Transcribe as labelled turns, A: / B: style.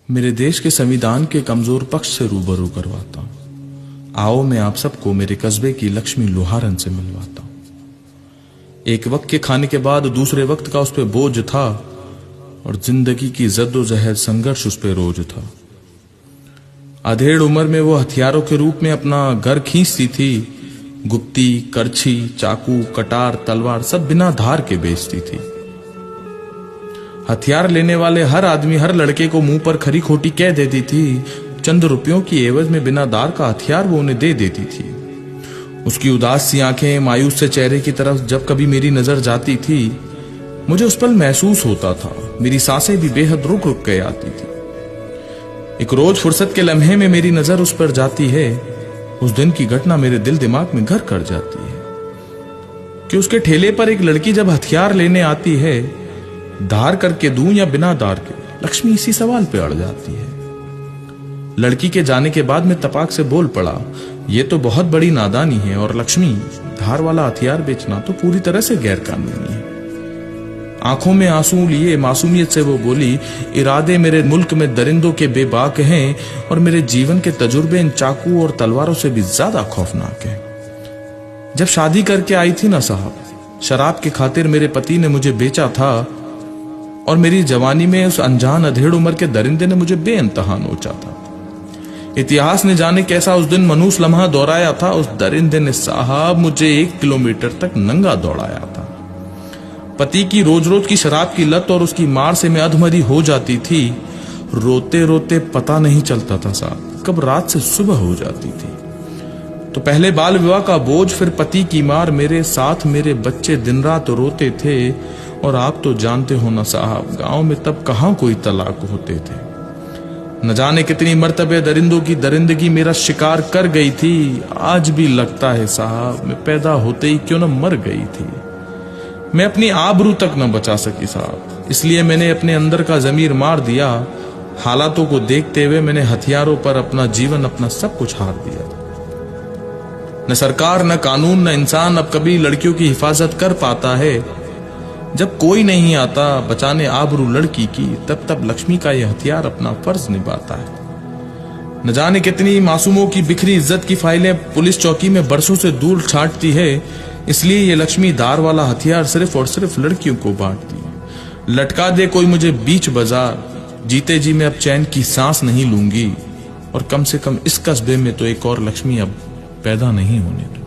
A: मेरे देश के संविधान के कमजोर पक्ष से रूबरू करवाता हूं। आओ मैं आप सबको मेरे कस्बे की लक्ष्मी लोहारन से मिलवाता हूं। एक वक्त के खाने के बाद दूसरे वक्त का उस पर बोझ था और जिंदगी की जद्दोजहद संघर्ष उस पर रोज था। अधेड़ उम्र में वो हथियारों के रूप में अपना घर खींचती थी। गुप्ती, करछी, चाकू, कटार, तलवार सब बिना धार के बेचती थी। हथियार लेने वाले हर आदमी हर लड़के को मुंह पर खरी खोटी कह देती थी। चंद रुपयों की एवज में बिना दार का हथियार वो उन्हें दे देती थी। उसकी उदास सी आंखें मायूस से चेहरे की तरफ जब कभी मेरी नजर जाती थी, मुझे उस पल महसूस होता था मेरी सांसें भी बेहद रुक रुक के आती थी। एक रोज फुर्सत के लम्हे में मेरी नजर उस पर जाती है। उस दिन की घटना मेरे दिल दिमाग में घर कर जाती है कि उसके ठेले पर एक लड़की जब हथियार लेने आती है, धार करके दूं या बिना दार के, लक्ष्मी इसी सवाल पे अड़ जाती है। लड़की के जाने के बाद मैं तपाक से बोल पड़ा, ये तो बहुत बड़ी नादानी है और लक्ष्मी, धार वाला हथियार बेचना तो पूरी तरह से गैर कानूनी है। आंखों में आंसू लिए मासूमियत से वो बोली, इरादे मेरे मुल्क में दरिंदों के बेबाक हैं और मेरे जीवन के तजुर्बे इन चाकू और तलवारों से भी ज्यादा खौफनाक हैं। जब शादी करके आई थी ना साहब, शराब की खातिर मेरे पति ने मुझे बेचा था और मेरी जवानी में उस अनजान अधेड़ उम्र के दरिंदे ने मुझे बेइंतहा नोचा था। इतिहास ने जाने कैसा उस दिन मनूस लम्हा दोहराया था। उस दरिंदे ने साहब मुझे 1 किलोमीटर तक नंगा दौड़ाया था। पति की रोज रोज की शराब की लत और उसकी मार से मैं अधमरी हो जाती थी। रोते रोते पता नहीं चलता था साहब कब रात से सुबह हो जाती थी। तो पहले बाल विवाह का बोझ, फिर पति की मार, मेरे साथ मेरे बच्चे दिन रात रोते थे। और आप तो जानते हो ना साहब, गांव में तब कहां कोई तलाक होते थे। न जाने कितनी मर्तबे दरिंदों की दरिंदगी मेरा शिकार कर गई थी। आज भी लगता है साहब मैं पैदा होते ही क्यों न मर गई थी। मैं अपनी आबरू तक न बचा सकी साहब, इसलिए मैंने अपने अंदर का जमीर मार दिया। हालातों को देखते हुए मैंने हथियारों पर अपना जीवन, अपना सब कुछ हार दिया। न सरकार, न कानून, न इंसान अब कभी लड़कियों की हिफाजत कर पाता है। जब कोई नहीं आता बचाने आबरू लड़की की, तब तब लक्ष्मी का यह हथियार अपना फर्ज निभाता है। न जाने कितनी मासूमों की बिखरी इज्जत की फाइलें पुलिस चौकी में बरसों से दूर छांटती है। इसलिए ये लक्ष्मी दार वाला हथियार सिर्फ और सिर्फ लड़कियों को बांटती है। लटका दे कोई मुझे बीच बाजार, जीते जी मैं अब चैन की सांस नहीं लूंगी और कम से कम इस कस्बे में तो एक और लक्ष्मी अब पैदा नहीं होने दूंगी।